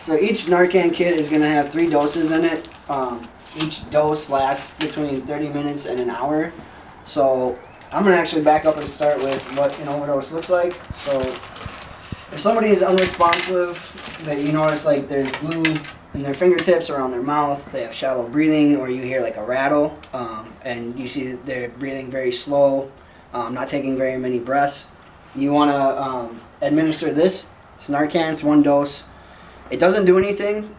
So each Narcan kit is going to have 3 doses in it. Each dose lasts between 30 minutes and an hour. So I'm going to actually back up and start with what an overdose looks like. So if somebody is unresponsive, that you notice like there's blue in their fingertips or on their mouth, they have shallow breathing, or you hear like a rattle, and you see that they're breathing very slow, not taking very many breaths, you want to administer this. It's Narcan, it's 1 dose. It doesn't do anything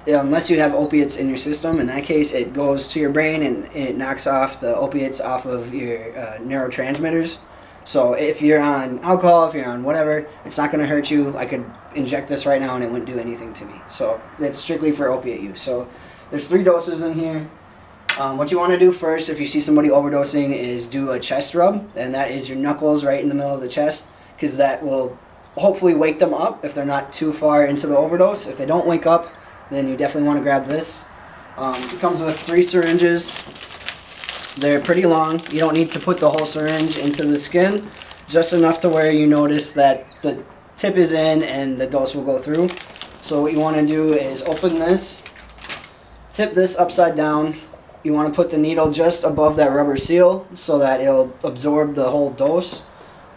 unless you have opiates in your system. In that case, it goes to your brain and it knocks off the opiates off of your neurotransmitters. So if you're on alcohol, if you're on whatever, it's not going to hurt you. I could inject this right now and it wouldn't do anything to me. So it's strictly for opiate use. So there's 3 doses in here. What you want to do first if you see somebody overdosing is do a chest rub, and that is your knuckles right in the middle of the chest, because that will hopefully wake them up if they're not too far into the overdose. If they don't wake up, then you definitely want to grab this. It comes with 3 syringes. They're pretty long. You don't need to put the whole syringe into the skin, just enough to where you notice that the tip is in and the dose will go through. So what you want to do is open this, tip this upside down. You want to put the needle just above that rubber seal so that it'll absorb the whole dose.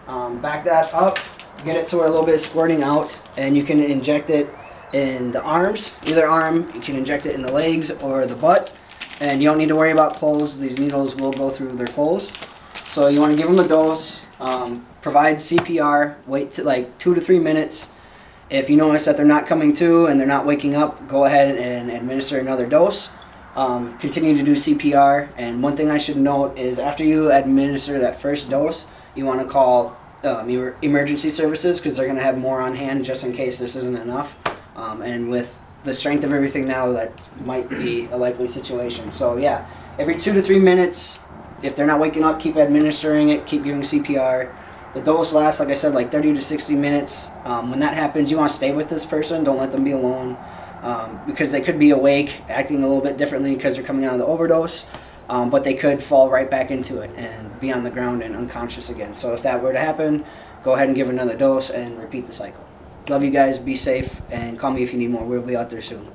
Back that up, get it to where a little bit is squirting out, and you can inject it in the arms, either arm. You can inject it in the legs or the butt, and you don't need to worry about clothes. These needles will go through their clothes. So you want to give them a dose, provide CPR, wait to like 2 to 3 minutes. If you notice that they're not coming to and they're not waking up, go ahead and administer another dose. Continue to do CPR, and one thing I should note is after you administer that first dose, you want to call your emergency services, because they're going to have more on hand just in case this isn't enough. And with the strength of everything now, that might be a likely situation. So yeah, every 2 to 3 minutes, if they're not waking up, keep administering it, keep giving CPR. The dose lasts, like I said, like 30 to 60 minutes. When that happens, you want to stay with this person. Don't let them be alone, because they could be awake, acting a little bit differently because they're coming out of the overdose, but they could fall right back into it and be on the ground and unconscious again. So if that were to happen, go ahead and give another dose and repeat the cycle. Love you guys, be safe, and call me if you need more. We'll be out there soon.